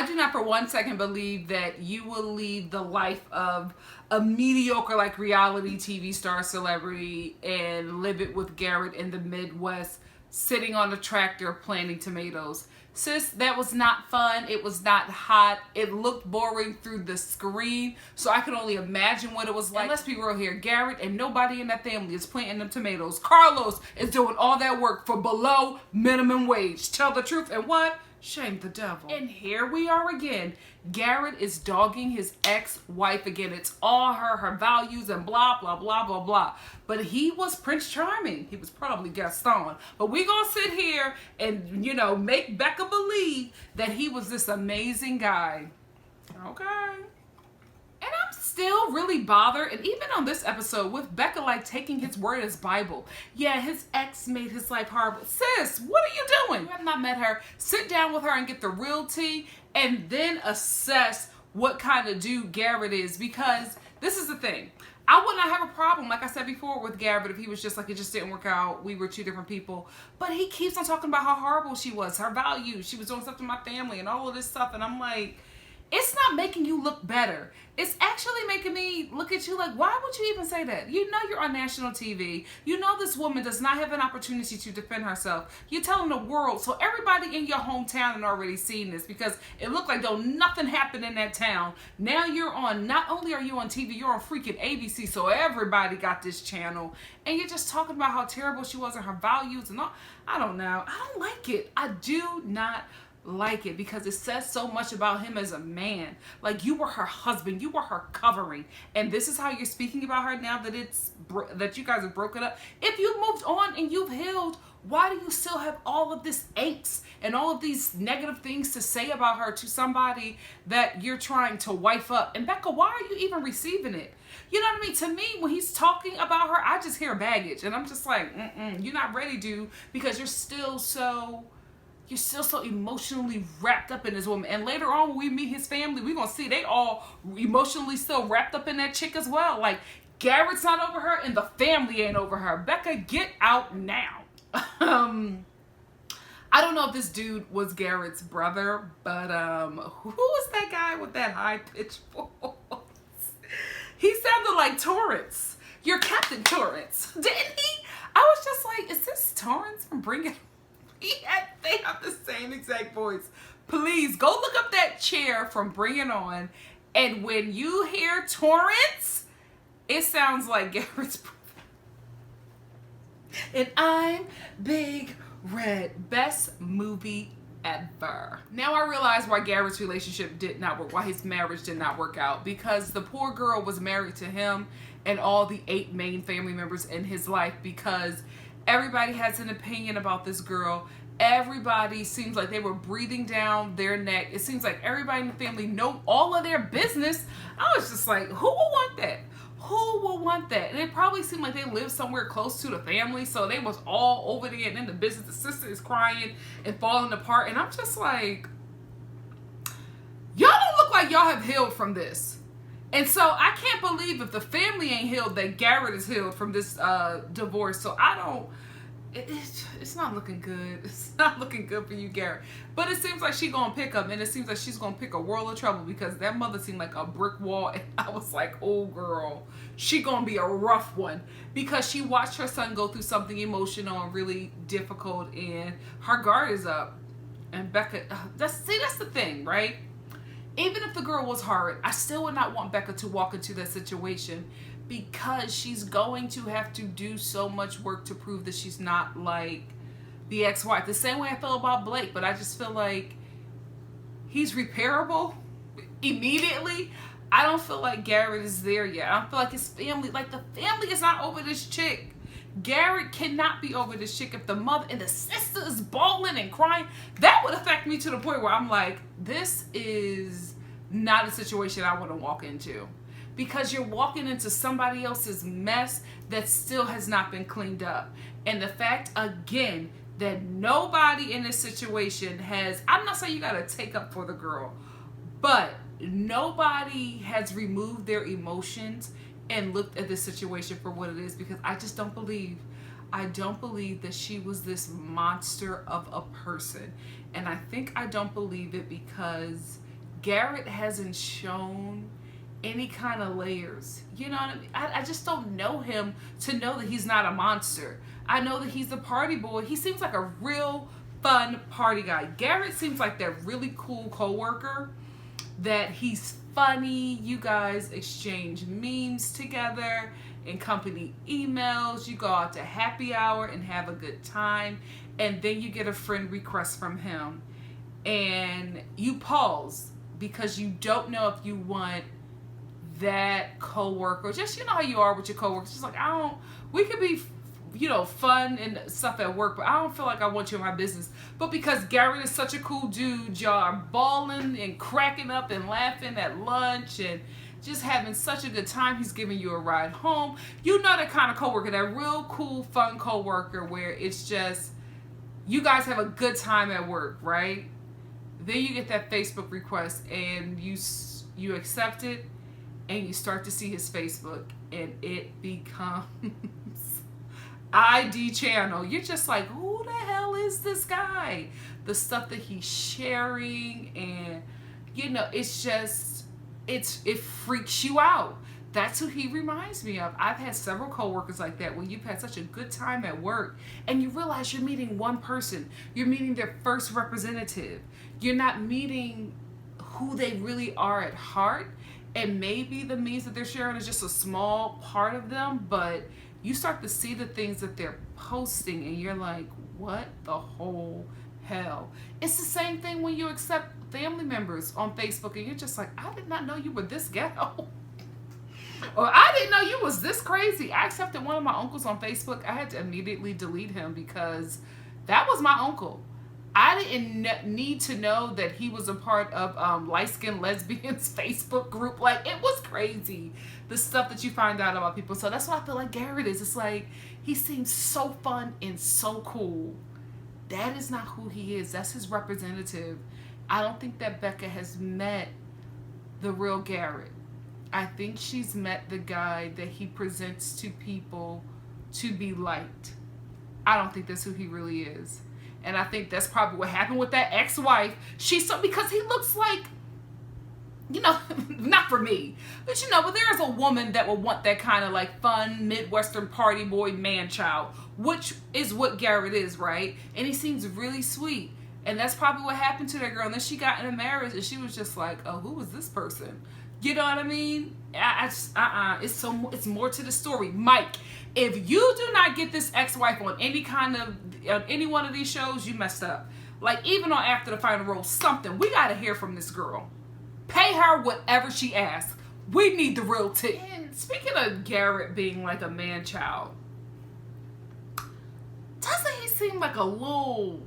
I do not for one second believe that you will lead the life of a mediocre like reality TV star celebrity and live it with Garrett in the Midwest, sitting on a tractor planting tomatoes. Sis, that was not fun. It was not hot. It looked boring through the screen. So I can only imagine what it was like. And let's be real here. Garrett and nobody in that family is planting them tomatoes. Carlos is doing all that work for below minimum wage. Tell the truth. And what? Shame the devil. And here we are again. Garrett is dogging his ex-wife again. It's all her values and blah, blah, blah, blah, blah. But he was Prince Charming. He was probably Gaston. But we gonna sit here and, you know, make Becca believe that he was this amazing guy. Okay. And I'm still really bothered, and even on this episode, with Becca like taking his word as Bible. Yeah, his ex made his life horrible. Sis, what are you doing? You have not met her. Sit down with her and get the real tea, and then assess what kind of dude Garrett is, because this is the thing. I would not have a problem, like I said before, with Garrett if he was just like, it just didn't work out. We were two different people. But he keeps on talking about how horrible she was, her values. She was doing stuff to my family and all of this stuff, and I'm like, it's not making you look better. It's actually making me look at you like, why would you even say that? You know you're on national TV. You know this woman does not have an opportunity to defend herself. You're telling the world, so everybody in your hometown had already seen this, because it looked like though nothing happened in that town. Now you're on, not only are you on TV, you're on freaking ABC, so everybody got this channel. And you're just talking about how terrible she was and her values and all. I don't know. I don't like it. I do not like it, because it says so much about him as a man. Like, you were her husband, you were her covering, and this is how you're speaking about her now that it's that you guys have broken up. If you moved on and you've healed, why do you still have all of this angst and all of these negative things to say about her to somebody that you're trying to wife up? And Becca, why are you even receiving it? You know what I mean? To me, when he's talking about her, I just hear baggage, and I'm just like, you're not ready, dude, because you're still so emotionally wrapped up in this woman. And later on, when we meet his family, we're going to see they all emotionally still wrapped up in that chick as well. Like, Garrett's not over her and the family ain't over her. Becca, get out now. I don't know if this dude was Garrett's brother, but who was that guy with that high-pitched voice? He sounded like Torrance. You're Captain Torrance, didn't he? I was just like, is this Torrance from Bring It? They have the same exact voice. Please go look up that chair from Bring It On, and when you hear Torrance, it sounds like Garrett's brother. And I'm Big Red. Best movie ever. Now I realize why Garrett's relationship did not work, why his marriage did not work out, because the poor girl was married to him and all the 8 main family members in his life, because everybody has an opinion about this girl. Everybody seems like they were breathing down their neck. It seems like everybody in the family know all of their business. I was just like, who will want that? Who will want that? And it probably seemed like they lived somewhere close to the family, so they was all over there and in the business. The sister is crying and falling apart. And I'm just like, y'all don't look like y'all have healed from this. And so I can't believe if the family ain't healed that Garrett is healed from this divorce. So I don't, it's not looking good. It's not looking good for you, Garrett. But it seems like she's going to pick up, and it seems like she's going to pick a world of trouble, because that mother seemed like a brick wall. And I was like, oh girl, she going to be a rough one, because she watched her son go through something emotional and really difficult, and her guard is up. And Becca, that's the thing, right? Even if the girl was hard, I still would not want Becca to walk into that situation, because she's going to have to do so much work to prove that she's not like the ex-wife. The same way I feel about Blake, but I just feel like he's repairable immediately. I don't feel like Garrett is there yet. I don't feel like his family, like the family is not over this chick. Garrett cannot be over this chick if the mother and the sister is bawling and crying. That would affect me to the point where I'm like, this is not a situation I want to walk into. Because you're walking into somebody else's mess that still has not been cleaned up. And the fact, again, that nobody in this situation has, I'm not saying you got to take up for the girl, but nobody has removed their emotions and looked at this situation for what it is, because I just don't believe that she was this monster of a person. And I think I don't believe it because Garrett hasn't shown any kind of layers. You know what I mean? I just don't know him to know that he's not a monster. I know that he's a party boy. He seems like a real fun party guy. Garrett seems like that really cool coworker, that he's funny. You guys exchange memes together and company emails. You go out to happy hour and have a good time. And then you get a friend request from him. And you pause because you don't know if you want that coworker. Just, you know how you are with your coworkers. Just like, we could be, you know, fun and stuff at work, but I don't feel like I want you in my business. But because Garrett is such a cool dude, y'all are balling and cracking up and laughing at lunch and just having such a good time. He's giving you a ride home. You know that kind of coworker, that real cool, fun coworker where it's just, you guys have a good time at work, right? Then you get that Facebook request and you accept it and you start to see his Facebook and it becomes ID channel. You're just like, who the hell is this guy? The stuff that he's sharing, and you know, it's just, it freaks you out. That's who he reminds me of. I've had several coworkers like that when you've had such a good time at work and you realize you're meeting one person. You're meeting their first representative. You're not meeting who they really are at heart. And maybe the memes that they're sharing is just a small part of them, but you start to see the things that they're posting and you're like, what the whole hell? It's the same thing when you accept family members on Facebook and you're just like, I did not know you were this ghetto. Or I didn't know you was this crazy. I accepted one of my uncles on Facebook. I had to immediately delete him because that was my uncle. I didn't need to know that he was a part of light-skinned lesbians Facebook group. Like, it was crazy, the stuff that you find out about people. So that's what I feel like Garrett is. It's like, he seems so fun and so cool. That is not who he is. That's his representative. I don't think that Becca has met the real Garrett. I think she's met the guy that he presents to people to be liked. I don't think that's who he really is. And I think that's probably what happened with that ex-wife. Because he looks like, you know, not for me, but you know, but there's a woman that will want that kind of like fun, Midwestern party boy man child, which is what Garrett is, right? And he seems really sweet. And that's probably what happened to that girl. And then she got in a marriage and she was just like, oh, who is this person? You know what I mean? It's more to the story. Mike, if you do not get this ex-wife on any one of these shows, you messed up. Like, even on After the Final Rose, something. We got to hear from this girl. Pay her whatever she asks. We need the real tea. And speaking of Garrett being like a man-child, doesn't he seem like a little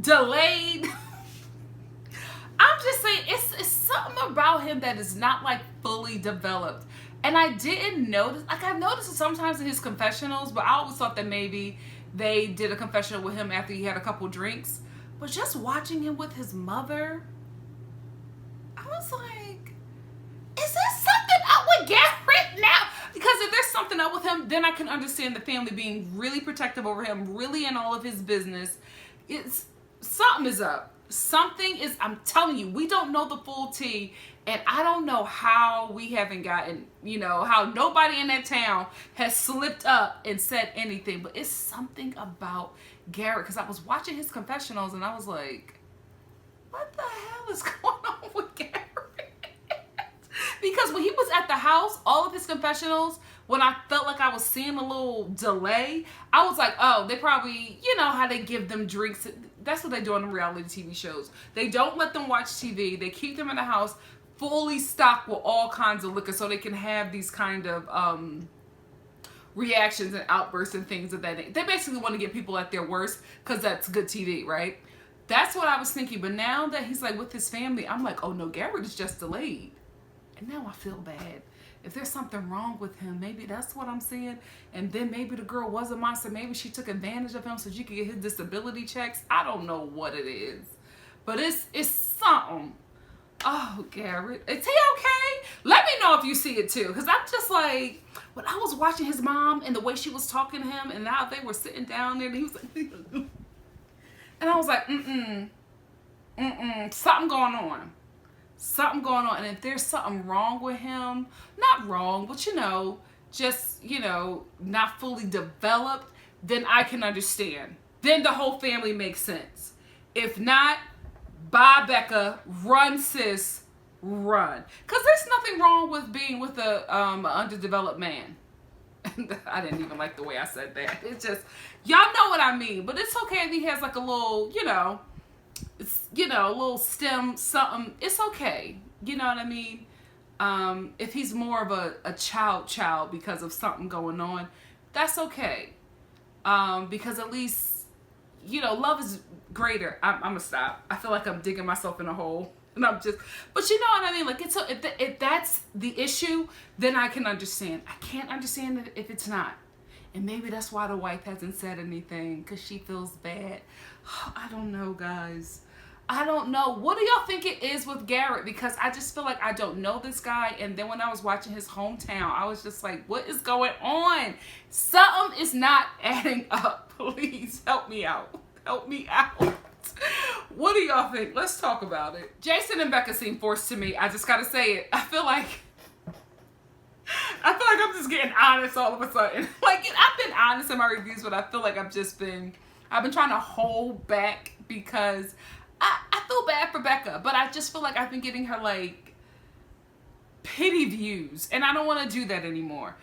delayed? I'm just saying, it's something about him that is not like fully developed. And I didn't notice, like I've noticed it sometimes in his confessionals, but I always thought that maybe they did a confessional with him after he had a couple drinks. But just watching him with his mother, I was like, is there something up with Garrett now? Because if there's something up with him, then I can understand the family being really protective over him, really in all of his business. Something is up. Something is, I'm telling you, we don't know the full tea, and I don't know how we haven't gotten, you know, how nobody in that town has slipped up and said anything, but it's something about Garrett, because I was watching his confessionals and I was like, what the hell is going on with Garrett? Because when he was at the house, all of his confessionals, when I felt like I was seeing a little delay, I was like, oh, they probably, you know how they give them drinks. That's what they do on the reality TV shows. They don't let them watch TV. They keep them in the house fully stocked with all kinds of liquor so they can have these kind of reactions and outbursts and things of that. They basically want to get people at their worst because that's good TV, right? That's what I was thinking. But now that he's like with his family, I'm like, oh no, Garrett is just delayed. And now I feel bad. If there's something wrong with him, maybe that's what I'm seeing. And then maybe the girl was a monster. Maybe she took advantage of him so she could get his disability checks. I don't know what it is. But it's something. Oh, Garrett. Is he okay? Let me know if you see it too. Because I'm just like, when I was watching his mom and the way she was talking to him and now they were sitting down there and he was like, and I was like, Something going on. Something going on. And if there's something wrong with him, not wrong, but just, not fully developed, then I can understand. Then the whole family makes sense. If not, bye, Becca. Run, sis. Run. Because there's nothing wrong with being with a underdeveloped man. I didn't even like the way I said that. It's just, y'all know what I mean. But it's okay if he has like a little, a little stem something. It's okay. You know what I mean? If he's more of a child because of something going on, that's okay. Because at least, love is greater. I'm gonna stop. I feel like I'm digging myself in a hole. And but you know what I mean? Like, if that's the issue, then I can understand. I can't understand it if it's not. And maybe that's why the wife hasn't said anything, because she feels bad. I don't know, guys. I don't know. What do y'all think it is with Garrett? Because I just feel like I don't know this guy. And then when I was watching his hometown, I was just like, what is going on? Something is not adding up. Please help me out. Help me out. What do y'all think? Let's talk about it. Jason and Becca seem forced to me. I just gotta say it. I feel like I'm just getting honest all of a sudden. Like, I've been honest in my reviews, but I feel like I've been trying to hold back because I feel bad for Becca, but I just feel like I've been getting her like pity views, and I don't want to do that anymore.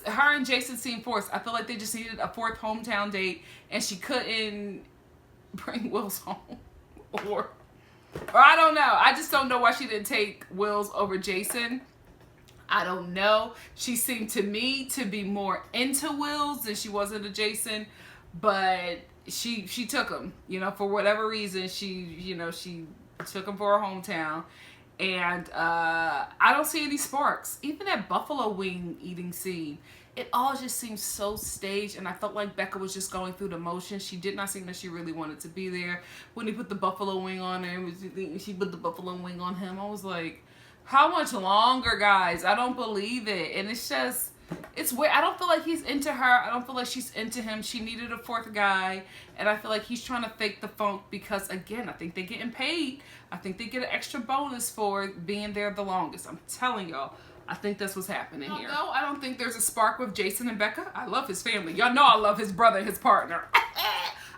Her and Jason seem forced. I feel like they just needed a fourth hometown date, and she couldn't bring Will's home, or I don't know. I just don't know why she didn't take Will's over Jason. I don't know. She seemed to me to be more into Will's than she was into Jason, but she took him, for whatever reason. She took him for her hometown, and I don't see any sparks. Even that buffalo wing eating scene, it all just seems so staged, and I felt like Becca was just going through the motions. She did not seem that she really wanted to be there. When he put the buffalo wing on her, she put the buffalo wing on him. I was like, how much longer, guys? I don't believe it. And it's weird. I don't feel like he's into her. I don't feel like she's into him. She needed a fourth guy, and I feel like he's trying to fake the funk because, again, I think they're getting paid. I think they get an extra bonus for being there the longest. I'm telling y'all. I think that's what's happening here. No, I don't think there's a spark with Jason and Becca. I love his family. Y'all know I love his brother and his partner.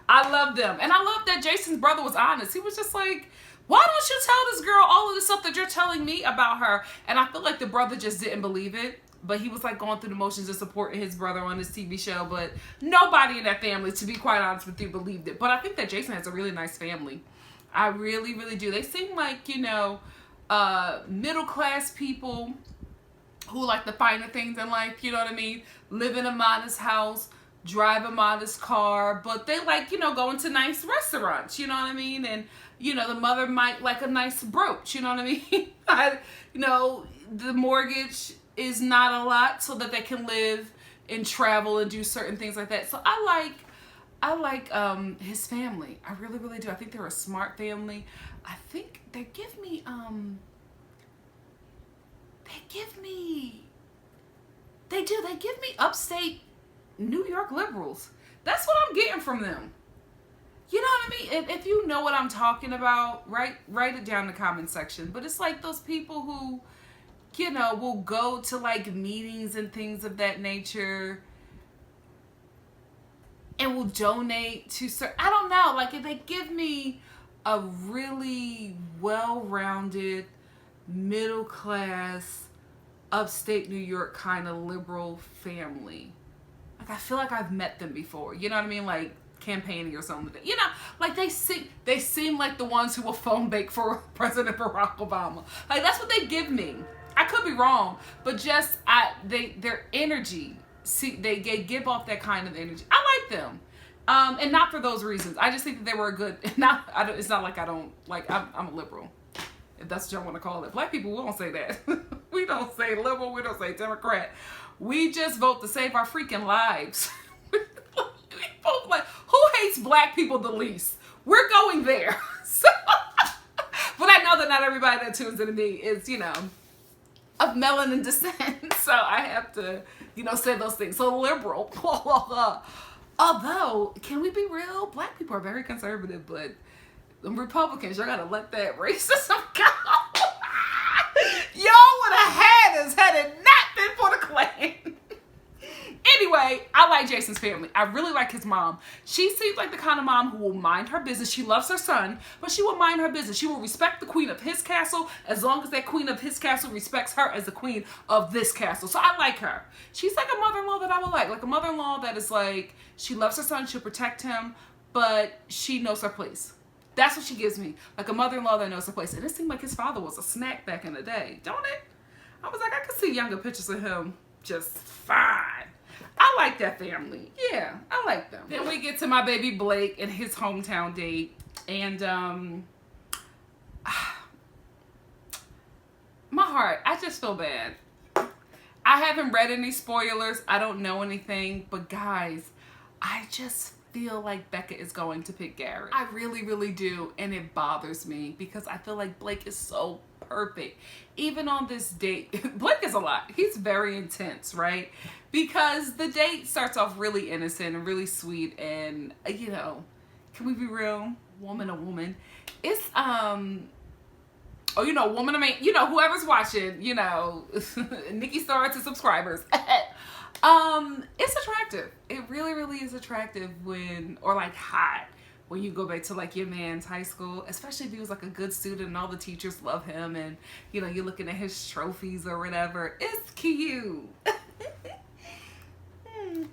I love them. And I love that Jason's brother was honest. He was just like, why don't you tell this girl all of the stuff that you're telling me about her? And I feel like the brother just didn't believe it. But he was like going through the motions of supporting his brother on his TV show. But nobody in that family, to be quite honest with you, believed it. But I think that Jason has a really nice family. I really, really do. They seem like, middle-class people who like the finer things in life, you know what I mean? Live in a modest house, drive a modest car, but they like, going to nice restaurants, you know what I mean? And, the mother might like a nice brooch, you know what I mean? The mortgage is not a lot so that they can live and travel and do certain things like that. So I like his family. I really, really do. I think they're a smart family. I think they give me upstate New York liberals. That's what I'm getting from them. You know what I mean? If you know what I'm talking about, write it down in the comment section. But it's like those people who, will go to like meetings and things of that nature and will donate to I don't know, like if they give me a really well-rounded, middle-class, upstate New York kind of liberal family. Like I feel like I've met them before. You know what I mean? Like campaigning or something. Like they seem like the ones who will phone bake for President Barack Obama. Like that's what they give me. I could be wrong, but just their energy. See, they give off that kind of energy. I like them, and not for those reasons. I just think that they were a good. It's not like I don't like. I'm a liberal, if that's what y'all want to call it. Black people, we don't say that. We don't say liberal. We don't say Democrat. We just vote to save our freaking lives. We both like, who hates black people the least? We're going there. So, but I know that not everybody that tunes into me is, of melanin descent. So I have to, say those things. So liberal. Although, can we be real? Black people are very conservative, but the Republicans, y'all gotta let that racism go. Y'all would have had us had it not been for the Klan. Anyway, I like Jason's family. I really like his mom. She seems like the kind of mom who will mind her business. She loves her son, but she will mind her business. She will respect the queen of his castle as long as that queen of his castle respects her as the queen of this castle. So I like her. She's like a mother-in-law that I would like a mother-in-law that is like, she loves her son, she'll protect him, but she knows her place. That's what she gives me. Like a mother-in-law that knows her place. And it seemed like his father was a snack back in the day, don't it? I was like, I could see younger pictures of him just fine. I like that family. Yeah, I like them. Then we get to my baby Blake and his hometown date. And my heart, I just feel bad. I haven't read any spoilers. I don't know anything. But guys, I just feel like Becca is going to pick Garrett. I really, really do. And it bothers me because I feel like Blake is so perfect. Even on this date, Blake is a lot. He's very intense, right? Because the date starts off really innocent and really sweet, and you know, can we be real? Woman to woman. It's oh, you know, woman to man, you know, whoever's watching, you know, Nikki Star to subscribers. It's attractive. It really, really is attractive when, or like hot, when you go back to like your man's high school, especially if he was like a good student and all the teachers love him and, you know, you're looking at his trophies or whatever. It's cute.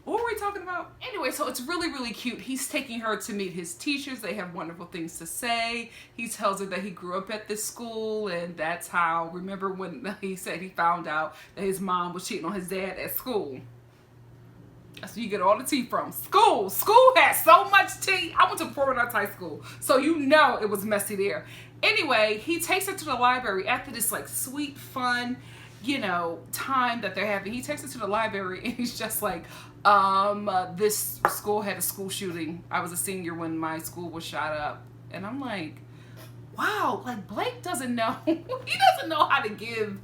What were we talking about? Anyway, so it's really, really cute. He's taking her to meet his teachers. They have wonderful things to say. He tells her that he grew up at this school, and that's how, remember when he said he found out that his mom was cheating on his dad at school. That's where you get all the tea from. School. School has so much tea. I went to performing arts high school, so you know it was messy there. Anyway, he takes her to the library after this like sweet, fun, you know, time that they're having. He takes her to the library and he's just like, this school had a school shooting. I was a senior when my school was shot up. And I'm like, wow, like Blake doesn't know. He doesn't know how to give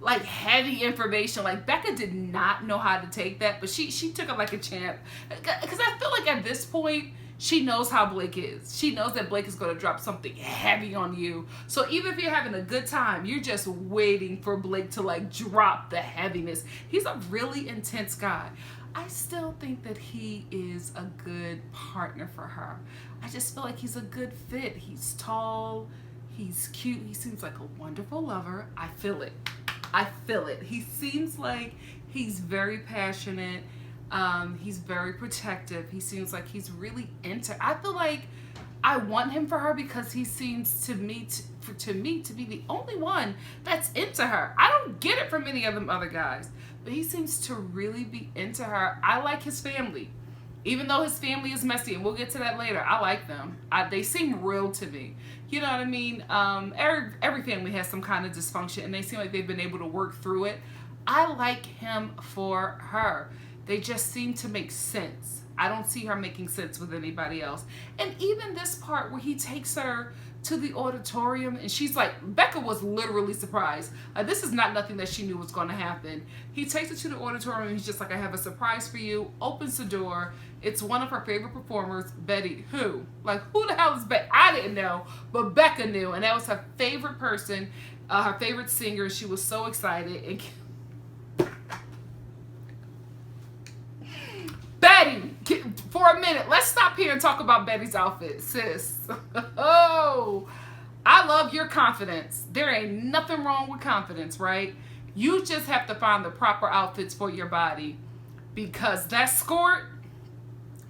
like heavy information. Like Becca did not know how to take that, but she took it like a champ. Because I feel like at this point, she knows how Blake is. She knows that Blake is going to drop something heavy on you. So even if you're having a good time, you're just waiting for Blake to like drop the heaviness. He's a really intense guy. I still think that he is a good partner for her. I just feel like he's a good fit. He's tall. He's cute. He seems like a wonderful lover. I feel it. I feel it. He seems like he's very passionate. He's very protective. He seems like he's really into. I feel like I want him for her because he seems to me to be the only one that's into her. I don't get it from any of them other guys, but he seems to really be into her. I like his family, even though his family is messy, and we'll get to that later. I like them. They seem real to me. You know what I mean? Every family has some kind of dysfunction, and they seem like they've been able to work through it. I like him for her. They just seem to make sense. I don't see her making sense with anybody else. And even this part where he takes her to the auditorium and she's like, Becca was literally surprised. This is not nothing that she knew was going to happen. He takes her to the auditorium and he's just like, I have a surprise for you. Opens the door. It's one of her favorite performers, Betty. Who? Like, who the hell is Betty? I didn't know, but Becca knew. And that was her favorite person, her favorite singer. She was so excited. And Betty, for a minute, let's stop here and talk about Betty's outfit, sis. Oh, I love your confidence. There ain't nothing wrong with confidence, right? You just have to find the proper outfits for your body, because that skirt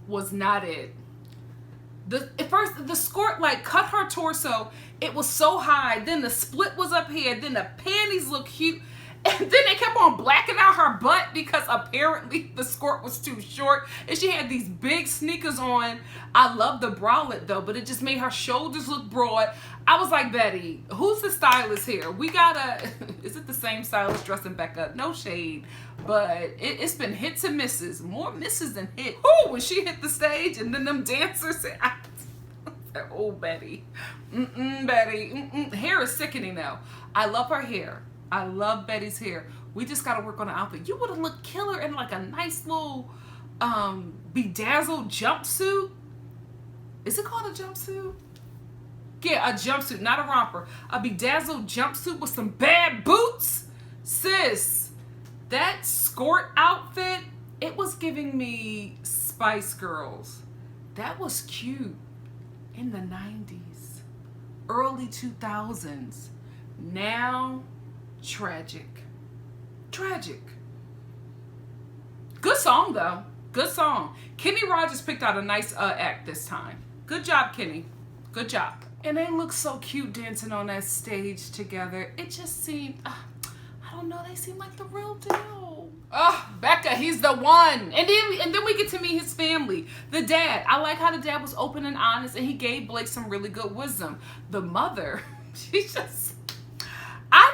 was not it. At first, the skirt like cut her torso. It was so high. Then the split was up here. Then the panties look cute. And then they kept on blacking out her butt because apparently the skirt was too short. And she had these big sneakers on. I love the bralette though, but it just made her shoulders look broad. I was like, Betty, who's the stylist here? We gotta, is it the same stylist dressing Becca? No shade, but it's been hits and misses. More misses than hits. Ooh, when she hit the stage and then them dancers said, oh, Betty. Betty. Hair is sickening though. I love her hair. I love Betty's hair. We just got to work on the outfit. You would have looked killer in like a nice little bedazzled jumpsuit. Is it called a jumpsuit? Yeah, a jumpsuit, not a romper. A bedazzled jumpsuit with some bad boots. Sis, that skirt outfit, it was giving me Spice Girls. That was cute in the 90s, early 2000s. Now, tragic. Tragic. Good song, though. Good song. Kenny Rogers picked out a nice act this time. Good job, Kenny. Good job. And they look so cute dancing on that stage together. It just seemed, I don't know, they seem like the real deal. Oh, Becca, he's the one. And then we get to meet his family. The dad. I like how the dad was open and honest, and he gave Blake some really good wisdom. The mother, she's just, I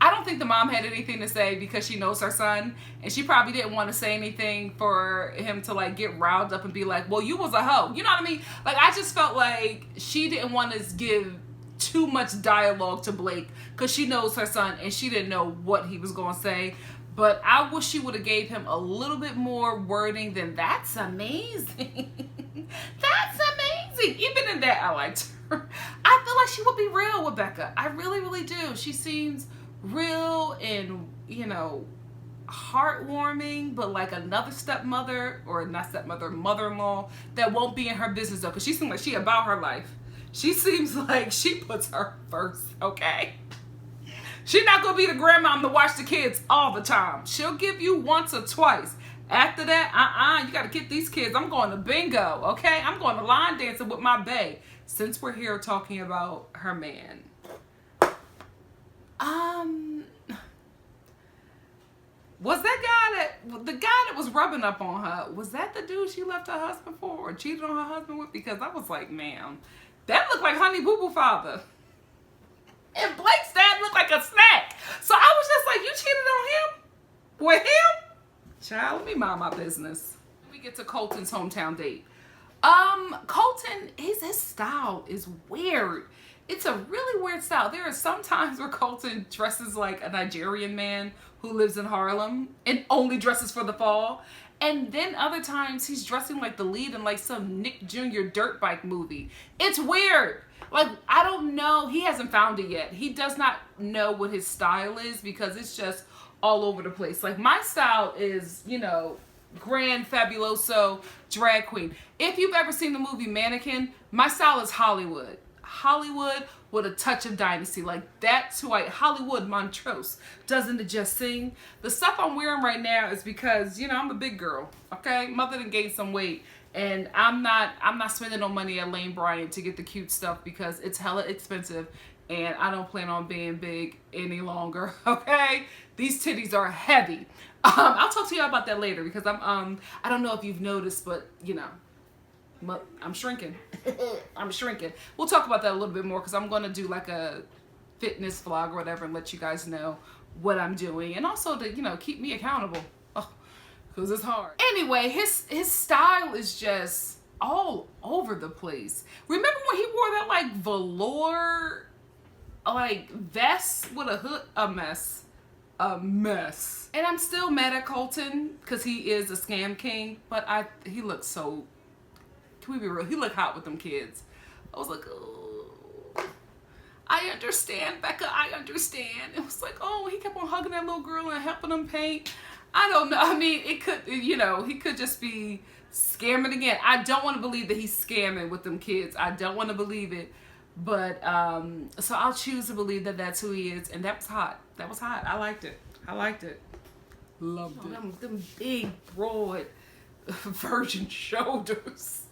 don't think the mom had anything to say because she knows her son, and she probably didn't want to say anything for him to like get riled up and be like, well, you was a hoe. You know what I mean? Like, I just felt like she didn't want to give too much dialogue to Blake because she knows her son and she didn't know what he was going to say. But I wish she would have gave him a little bit more wording than "that's amazing." That's amazing. Even in that, I liked her. I feel like she would be real with Becca. I really, really do. She seems real and, you know, heartwarming, but like another stepmother, or not stepmother, mother-in-law that won't be in her business though, because she seems like she about her life. She seems like she puts her first, okay? She's not gonna be the grandmom to watch the kids all the time. She'll give you once or twice. After that, you gotta get these kids. I'm going to bingo, okay? I'm going to line dancing with my bae. Since we're here talking about her man. Was that the guy that was rubbing up on her, was that the dude she left her husband for or cheated on her husband with? Because I was like, ma'am, that looked like Honey Boo Boo father. And Blake's dad looked like a snack. So I was just like, you cheated on him? With him? Child, let me mind my business. We get to Colton's hometown date. Colton, his style is weird. It's a really weird style. There are some times where Colton dresses like a Nigerian man who lives in Harlem and only dresses for the fall. And then other times he's dressing like the lead in like some Nick Jr. dirt bike movie. It's weird. Like, I don't know. He hasn't found it yet. He does not know what his style is because it's just all over the place. Like, my style is, you know, grand, fabuloso, drag queen. If you've ever seen the movie Mannequin, my style is Hollywood. Hollywood with a touch of Dynasty. Like, that's who Hollywood Montrose. Doesn't it just sing? The stuff I'm wearing right now is because, you know, I'm a big girl, okay? Mother done gained some weight. And I'm not spending no money at Lane Bryant to get the cute stuff because it's hella expensive and I don't plan on being big any longer, okay? These titties are heavy. I'll talk to y'all about that later because I don't know if you've noticed, but, you know, I'm shrinking. I'm shrinking. We'll talk about that a little bit more because I'm going to do like a fitness vlog or whatever and let you guys know what I'm doing. And also to, you know, keep me accountable. Because it's hard. Anyway, his style is just all over the place. Remember when he wore that like velour like vest with a hood? A mess. A mess. And I'm still mad at Colton because he is a scam king. But he looks so, can we be real? He looked hot with them kids. I was like, oh, I understand, Becca, I understand. It was like, oh, he kept on hugging that little girl and helping them paint. I don't know. I mean, it could, you know, he could just be scamming again. I don't want to believe that he's scamming with them kids. I don't want to believe it. But, so I'll choose to believe that that's who he is. And that was hot. That was hot. I liked it. I liked it. Loved it. Them big, broad, virgin shoulders.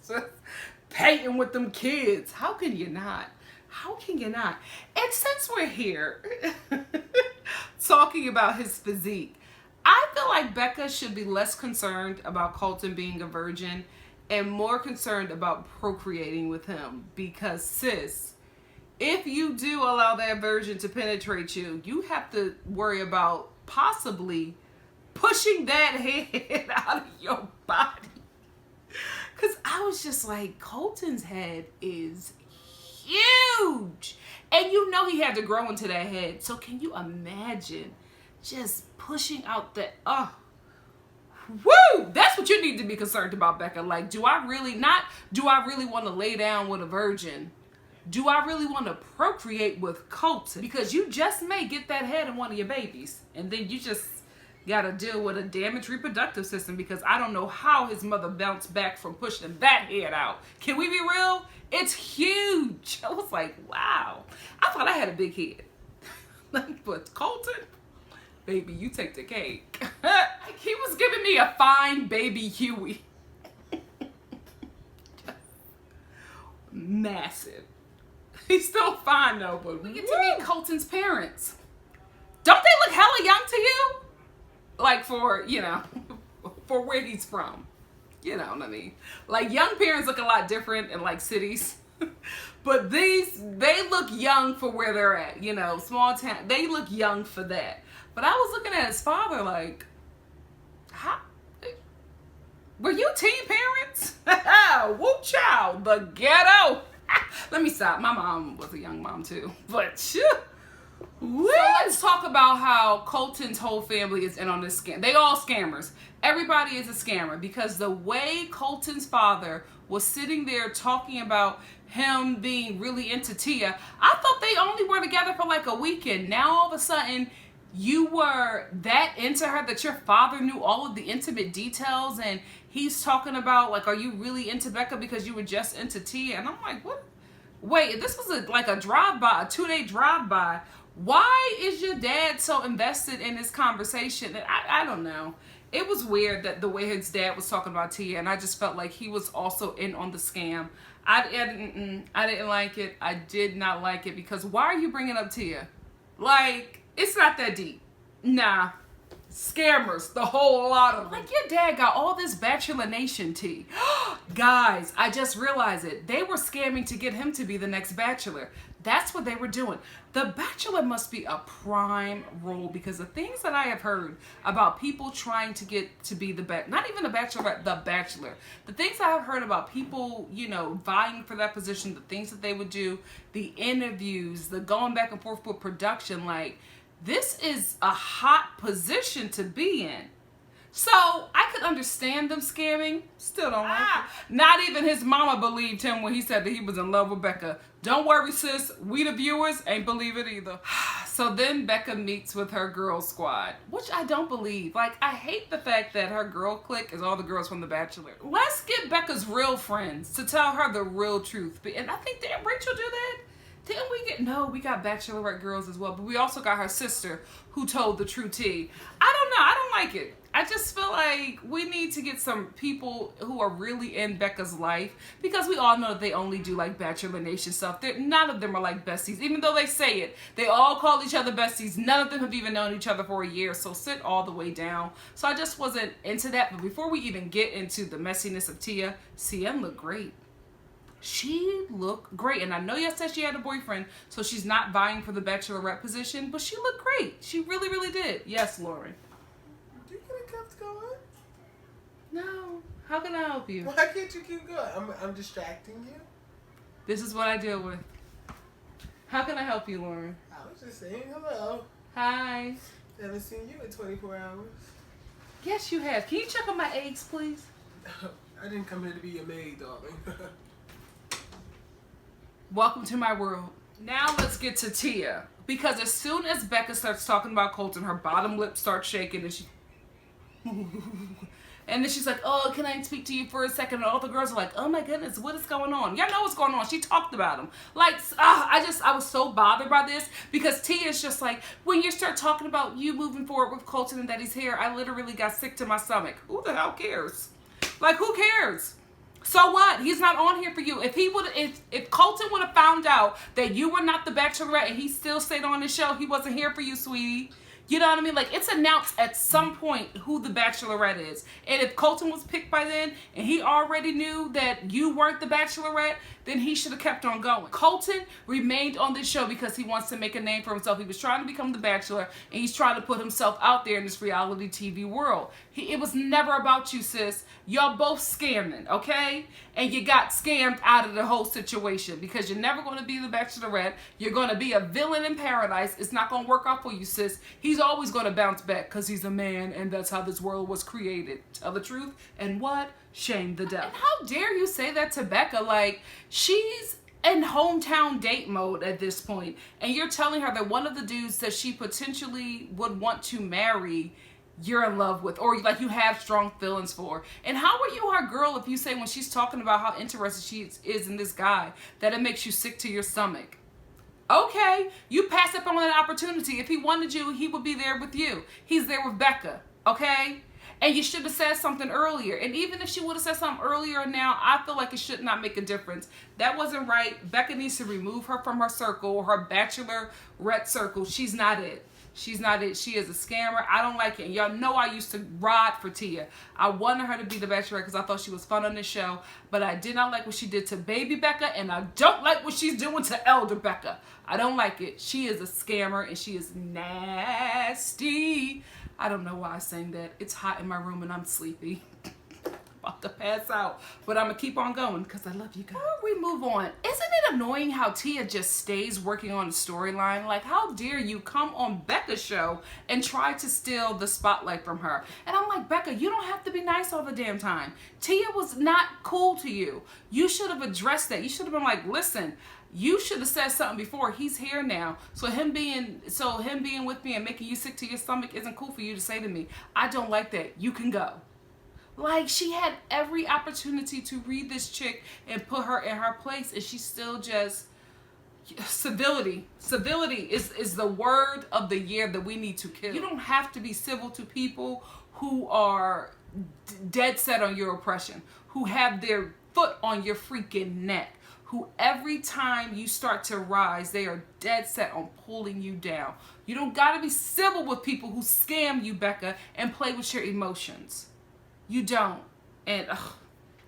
Painting with them kids. How can you not? How can you not? And since we're here talking about his physique, I feel like Becca should be less concerned about Colton being a virgin and more concerned about procreating with him. Because, sis, if you do allow that virgin to penetrate you, you have to worry about possibly pushing that head out of your body. Because I was just like, Colton's head is huge. And you know he had to grow into that head. So can you imagine just pushing out that, woo! That's what you need to be concerned about, Becca. Like, do I really want to lay down with a virgin do I really want to procreate with Colton? Because you just may get that head in one of your babies, and then you just got to deal with a damaged reproductive system, because I don't know how his mother bounced back from pushing that head out. Can we be real? It's huge. I was like, wow. I thought I had a big head. But Colton, baby, you take the cake. He was giving me a fine baby Huey. Massive. He's still fine though, but we get to meet Colton's parents. Don't they look hella young to you? Like for, you know, for where he's from. You know what I mean? Like young parents look a lot different in like cities. But they look young for where they're at. You know, small town, they look young for that. But I was looking at his father like, how? Were you teen parents? Whoop child, the ghetto. Let me stop. My mom was a young mom too. But so let's talk about how Colton's whole family is in on this scam. They all scammers. Everybody is a scammer, because the way Colton's father was sitting there talking about him being really into Tia, I thought they only were together for like a weekend. Now all of a sudden you were that into her that your father knew all of the intimate details, and he's talking about like, are you really into Becca because you were just into Tia? And I'm like, what? Wait, this was like a drive-by, a 2-day drive-by. Why is your dad so invested in this conversation? I don't know. It was weird that the way his dad was talking about Tia, and I just felt like he was also in on the scam. I didn't like it. I did not like it, because why are you bringing up Tia? Like, it's not that deep. Nah. Scammers, the whole lot of them. Like, your dad got all this Bachelor Nation tea. Guys, I just realized it. They were scamming to get him to be the next Bachelor. That's what they were doing. The Bachelor must be a prime role, because the things that I have heard about people trying to get to be the not even the Bachelorette, the Bachelor. The things I have heard about people, you know, vying for that position, the things that they would do, the interviews, the going back and forth with production, like, this is a hot position to be in. So I could understand them scamming. Still don't like it. Not even his mama believed him when he said that he was in love with Becca. Don't worry, sis. We the viewers ain't believe it either. So then Becca meets with her girl squad, which I don't believe. Like, I hate the fact that her girl clique is all the girls from The Bachelor. Let's get Becca's real friends to tell her the real truth. And I think, didn't Rachel do that? Didn't we get, no, we got Bachelorette girls as well, but we also got her sister who told the true tea. I don't know, I don't like it. I just feel like we need to get some people who are really in Becca's life, because we all know that they only do like Bachelor Nation stuff. None of them are like besties, even though they say it. They all call each other besties. None of them have even known each other for a year, so sit all the way down. So I just wasn't into that. But before we even get into the messiness of Tia, CM looked great. She looked great. And I know y'all said she had a boyfriend, so she's not vying for the Bachelorette position, but she looked great. She really, really did. Yes, Lauren. Do you get a kept going? No. How can I help you? Why can't you keep going? I'm distracting you. This is what I deal with. How can I help you, Lauren? I was just saying hello. Hi. Haven't seen you in 24 hours. Yes, you have. Can you check on my eggs, please? I didn't come here to be your maid, darling. Welcome to my world. Now let's get to Tia. Because as soon as Becca starts talking about Colton, her bottom lip starts shaking, and and then she's like, oh, can I speak to you for a second? And all the girls are like, oh my goodness, what is going on? Y'all know what's going on. She talked about him. Like, I was so bothered by this, because Tia's just like, when you start talking about you moving forward with Colton and that he's here, I literally got sick to my stomach. Who the hell cares? Like, who cares? So what? He's not on here for you. If Colton would have found out that you were not the Bachelorette and he still stayed on the show, he wasn't here for you, sweetie. You know what I mean? Like, it's announced at some point who the Bachelorette is. And if Colton was picked by then and he already knew that you weren't the Bachelorette, then he should have kept on going. Colton remained on this show because he wants to make a name for himself. He was trying to become the Bachelor, and he's trying to put himself out there in this reality TV world. It was never about you, sis. Y'all both scamming, okay? And you got scammed out of the whole situation, because you're never going to be the Bachelorette. You're going to be a villain in paradise. It's not going to work out for you, sis. He's always going to bounce back because he's a man, and that's how this world was created. Tell the truth. And what? Shame the devil. And how dare you say that to Becca? Like, she's in hometown date mode at this point, and you're telling her that one of the dudes that she potentially would want to marry, you're in love with, or like you have strong feelings for. And how are you her girl if you say when she's talking about how interested she is in this guy that it makes you sick to your stomach? Okay, you pass up on that opportunity. If he wanted you, he would be there with you. He's there with Becca, okay? And you should have said something earlier. And even if she would have said something earlier now, I feel like it should not make a difference. That wasn't right. Becca needs to remove her from her circle, her Bachelorette circle. She's not it. She's not it. She is a scammer. I don't like it. And y'all know I used to ride for Tia. I wanted her to be the Bachelorette because I thought she was fun on this show. But I did not like what she did to baby Becca. And I don't like what she's doing to elder Becca. I don't like it. She is a scammer and she is nasty. I don't know why I sang that. It's hot in my room and I'm sleepy. About to pass out. But I'm going to keep on going because I love you guys. Before we move on, isn't it annoying how Tia just stays working on the storyline? Like, how dare you come on Becca's show and try to steal the spotlight from her? And I'm like, Becca, you don't have to be nice all the damn time. Tia was not cool to you. You should have addressed that. You should have been like, listen, you should have said something before. He's here now. So him being with me and making you sick to your stomach isn't cool for you to say to me. I don't like that. You can go. Like, she had every opportunity to read this chick and put her in her place, and she's still just civility. Civility is the word of the year that we need to kill. You don't have to be civil to people who are dead set on your oppression, who have their foot on your freaking neck, who every time you start to rise, they are dead set on pulling you down. You don't gotta be civil with people who scam you, Becca, and play with your emotions. You don't. And,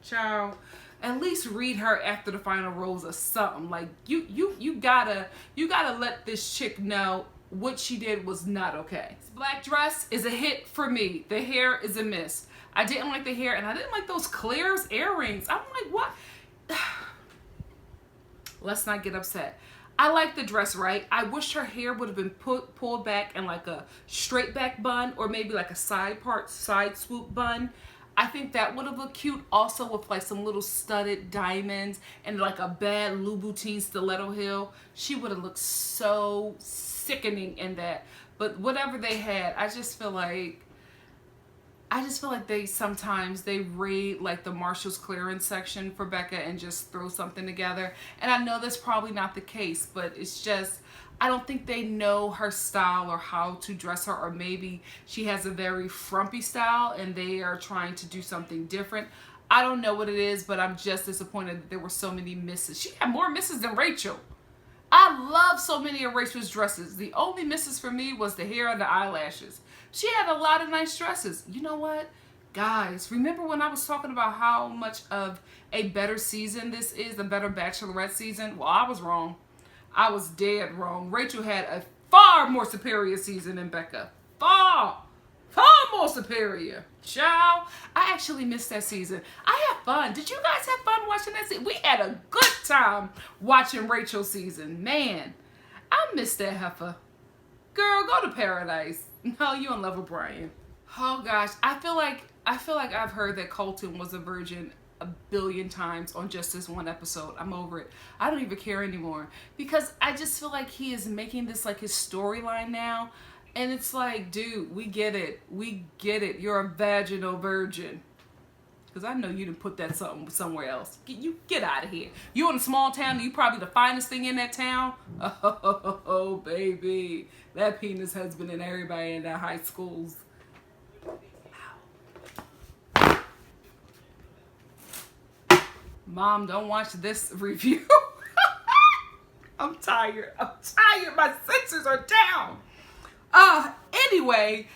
child, at least read her after the final rose or something. Like, you gotta let this chick know what she did was not okay. This black dress is a hit for me. The hair is a miss. I didn't like the hair, and I didn't like those Claire's earrings. I'm like, what? Let's not get upset. I like the dress, right? I wish her hair would have been pulled back in like a straight back bun or maybe like a side swoop bun. I think that would have looked cute also with like some little studded diamonds and like a bad Louboutin stiletto heel. She would have looked so sickening in that. But whatever they had, I just feel like they sometimes raid like the Marshall's clearance section for Becca and just throw something together. And I know that's probably not the case, but it's just, I don't think they know her style or how to dress her, or maybe she has a very frumpy style and they are trying to do something different. I don't know what it is, but I'm just disappointed that there were so many misses. She had more misses than Rachel. I love so many of Rachel's dresses. The only misses for me was the hair and the eyelashes. She had a lot of nice dresses. You know what? Guys, remember when I was talking about how much of a better season this is, a better Bachelorette season? Well, I was wrong. I was dead wrong. Rachel had a far more superior season than Becca. Far more superior. Child, I actually missed that season. I had fun. Did you guys have fun watching that season? We had a good time watching Rachel's season. Man, I missed that heifer. Girl, go to paradise. No, you in love with Brian. Oh gosh, I feel like I've heard that Colton was a virgin a billion times on just this one episode. I'm over it. I don't even care anymore because I just feel like he is making this like his storyline now, and it's like, dude, we get it. We get it. You're a vaginal virgin. Because I know you didn't put that somewhere else. You get out of here. You in a small town, and you probably the finest thing in that town. Oh, baby. That penis has been in everybody in that high schools. Mom, don't watch this review. I'm tired. My senses are down. Anyway,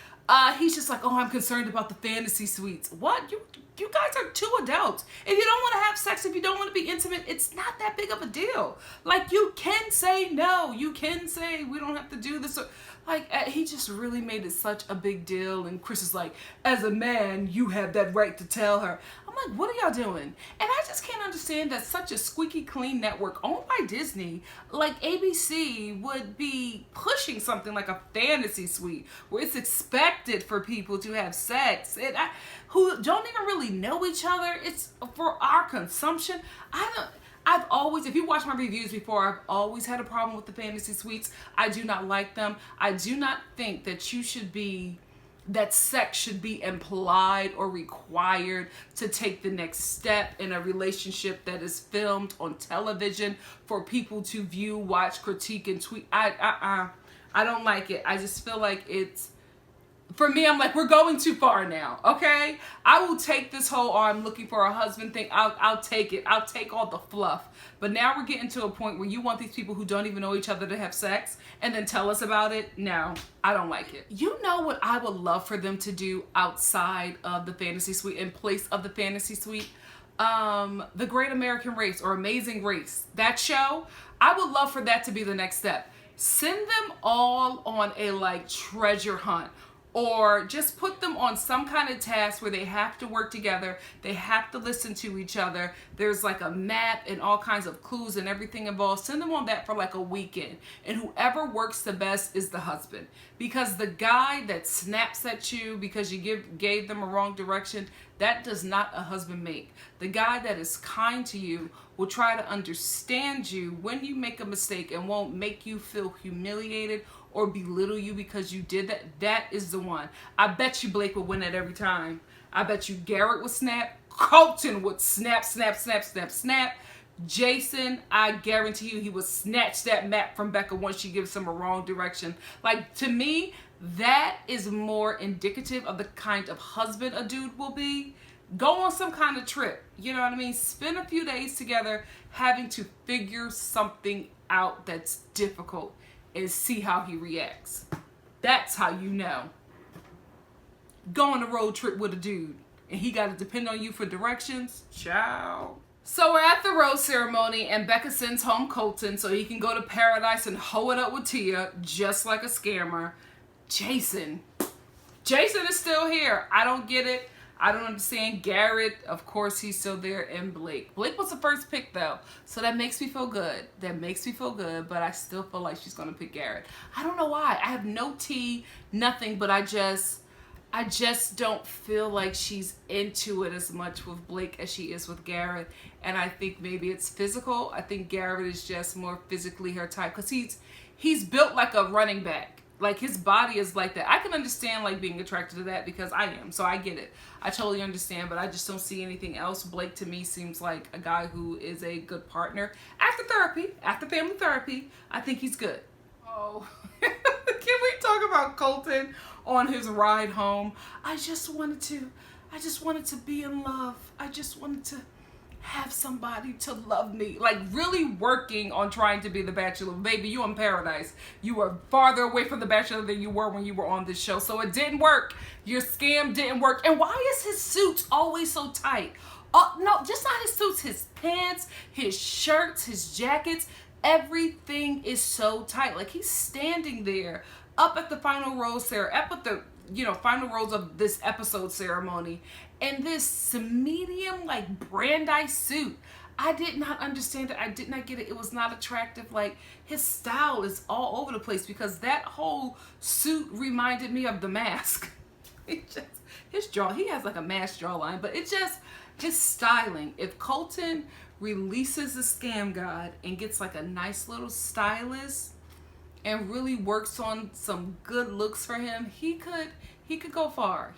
he's just like, oh, I'm concerned about the fantasy suites. What? You guys are two adults. If you don't want to have sex, if you don't want to be intimate, it's not that big of a deal. Like, you can say no. You can say we don't have to do this. Like, he just really made it such a big deal. And Chris is like, as a man, you have that right to tell her. I'm like, what are y'all doing? And I just can't understand that such a squeaky clean network owned by Disney, like ABC, would be pushing something like a fantasy suite where it's expected for people to have sex and who don't even really know each other. It's for our consumption. I've always always, if you watch my reviews before, I've always had a problem with the fantasy suites. I do not like them. I do not think that that sex should be implied or required to take the next step in a relationship that is filmed on television for people to view, watch, critique, and tweet. I don't like it. I just feel like for me, I'm like, we're going too far now, okay? I will take this whole, I'm looking for a husband thing. I'll take it. I'll take all the fluff. But now we're getting to a point where you want these people who don't even know each other to have sex and then tell us about it. No, I don't like it. You know what I would love for them to do outside of the fantasy suite, in place of the fantasy suite? The Great American Race or Amazing Race. That show, I would love for that to be the next step. Send them all on a treasure hunt. Or just put them on some kind of task where they have to work together. They have to listen to each other. There's a map and all kinds of clues and everything involved. Send them on that for a weekend. And whoever works the best is the husband. Because the guy that snaps at you because you gave them a wrong direction, that does not a husband make. The guy that is kind to you will try to understand you when you make a mistake and won't make you feel humiliated or belittle you because you did that. That is the one. I bet you Blake would win that every time. I bet you Garrett would snap. Colton would snap, snap, snap, snap, snap. Jason, I guarantee you he would snatch that map from Becca once she gives him a wrong direction. To me, that is more indicative of the kind of husband a dude will be. Go on some kind of trip. You know what I mean? Spend a few days together having to figure something out that's difficult and see how he reacts. That's how you know. Go on a road trip with a dude and he got to depend on you for directions. Ciao. So we're at the rose ceremony and Becca sends home Colton so he can go to paradise and hoe it up with Tia just like a scammer. Jason is still here. I don't get it. I don't understand. Garrett, of course, he's still there, and Blake. Blake was the first pick, though, so that makes me feel good. But I still feel like she's going to pick Garrett. I don't know why. I have no tea, nothing, but I just don't feel like she's into it as much with Blake as she is with Garrett, and I think maybe it's physical. I think Garrett is just more physically her type, because he's built like a running back. His body is like that. I can understand being attracted to that because I am. So I get it. I totally understand, but I just don't see anything else. Blake to me seems like a guy who is a good partner. After family therapy, I think he's good. Oh, can we talk about Colton on his ride home? I just wanted to be in love. I just wanted to have somebody to love me. Really working on trying to be the Bachelor. Baby, you in paradise. You were farther away from the Bachelor than you were when you were on this show. So it didn't work. Your scam didn't work. And why is his suits always so tight? No, just not his suits. His pants, his shirts, his jackets. Everything is so tight. He's standing there up at the final rose ceremony, up at the final rose of this episode ceremony, and this medium Brandeis suit. I did not understand it. I did not get it. It was not attractive. His style is all over the place because that whole suit reminded me of The Mask. His jaw, he has a mask jawline, but it's just his styling. If Colton releases the scam god and gets a nice little stylist and really works on some good looks for him, he could go far.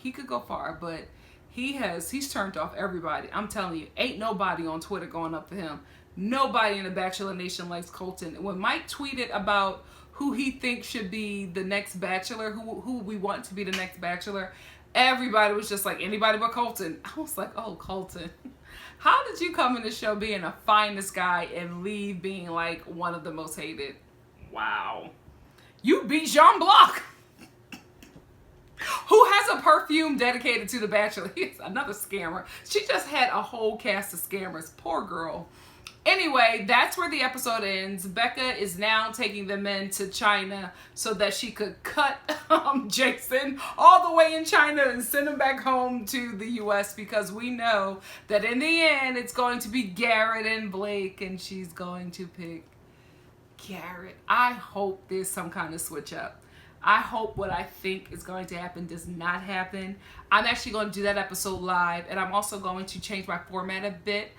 But he's turned off everybody. I'm telling you, ain't nobody on Twitter going up for him. Nobody in the Bachelor Nation likes Colton. When Mike tweeted about who he thinks should be the next Bachelor, who we want to be the next Bachelor, everybody was just anybody but Colton. I was like, oh, Colton. How did you come in the show being the finest guy and leave being one of the most hated? Wow. You beat Jean Block, who has a perfume dedicated to The Bachelor. He's another scammer. She just had a whole cast of scammers. Poor girl. Anyway, that's where the episode ends. Becca is now taking the men to China so that she could cut Jason all the way in China and send him back home to the U.S. because we know that in the end it's going to be Garrett and Blake and she's going to pick Garrett. I hope there's some kind of switch up. I hope what I think is going to happen does not happen. I'm actually going to do that episode live, and I'm also going to change my format a bit.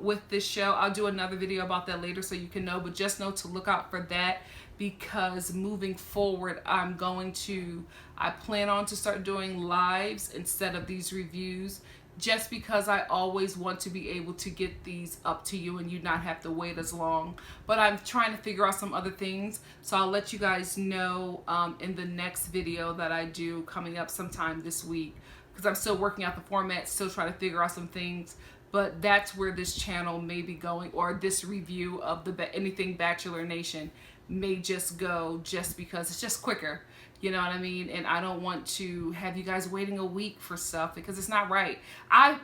with this show. I'll do another video about that later so you can know, but just know to look out for that, because moving forward I plan on to start doing lives instead of these reviews, just because I always want to be able to get these up to you and you not have to wait as long. But I'm trying to figure out some other things, so I'll let you guys know in the next video that I do coming up sometime this week, because I'm still working out the format, still trying to figure out some things. But that's where this channel may be going, or this review of anything Bachelor Nation may just go, just because it's just quicker. You know what I mean? And I don't want to have you guys waiting a week for stuff, because it's not right.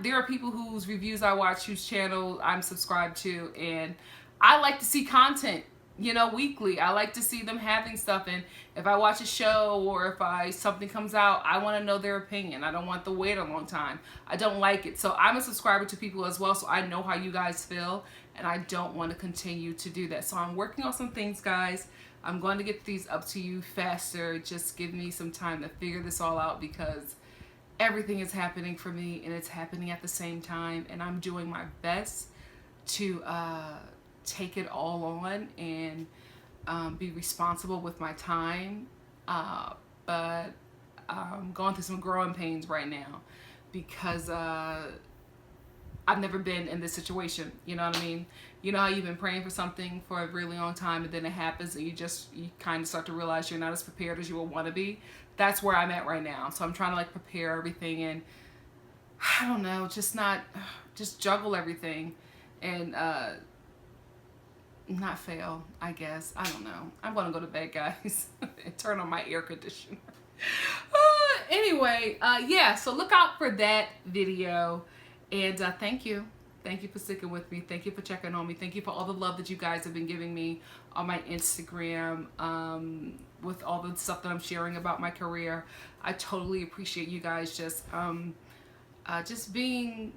There are people whose reviews I watch, whose channel I'm subscribed to, and I like to see content, you know, weekly. I like to see them having stuff, and if I watch a show or if something comes out, I want to know their opinion. I don't want to wait a long time. I don't like it. So I'm a subscriber to people as well, so I know how you guys feel, and I don't want to continue to do that. So I'm working on some things, guys. I'm going to get these up to you faster. Just give me some time to figure this all out, because everything is happening for me and it's happening at the same time, and I'm doing my best to take it all on and be responsible with my time, but I'm going through some growing pains right now, because I've never been in this situation. You know what I mean? You know how you've been praying for something for a really long time, and then it happens, and you kind of start to realize you're not as prepared as you would want to be. That's where I'm at right now. So I'm trying to like prepare everything, and I don't know, just juggle everything and not fail, I guess. I don't know. I'm gonna go to bed, guys, and turn on my air conditioner. Anyway, yeah, so look out for that video, and thank you for sticking with me. Thank you for checking on me. Thank you for all the love that you guys have been giving me on my Instagram, with all the stuff that I'm sharing about my career. I totally appreciate you guys just being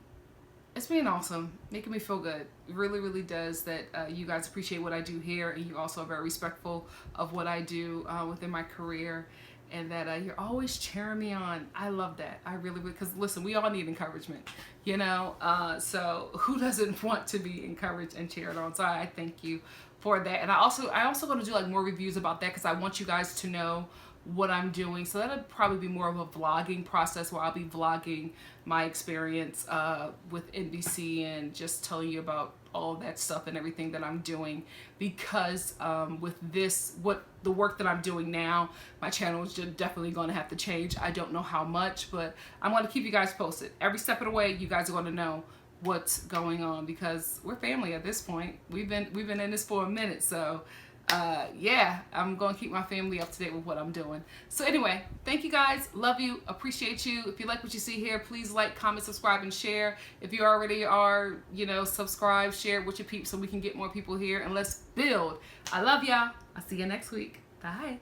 awesome, making me feel good. It really, really does, that you guys appreciate what I do here, and you also are very respectful of what I do within my career, and that you're always cheering me on. I love that. I really, because listen, we all need encouragement, you know, so who doesn't want to be encouraged and cheered on? So I thank you for that. And I also going to do like more reviews about that, because I want you guys to know what I'm doing. So that'll probably be more of a vlogging process, where I'll be vlogging my experience with NBC and just telling you about all that stuff and everything that I'm doing, because with the work that I'm doing now, my channel is just definitely going to have to change. I don't know how much, but I'm going to keep you guys posted. Every step of the way, you guys are going to know what's going on, because we're family at this point. We've been in this for a minute, so yeah, I'm going to keep my family up to date with what I'm doing. So anyway, thank you guys. Love you. Appreciate you. If you like what you see here, please like, comment, subscribe, and share. If you already are, you know, subscribe, share it with your peeps so we can get more people here, and let's build. I love y'all. I'll see you next week. Bye.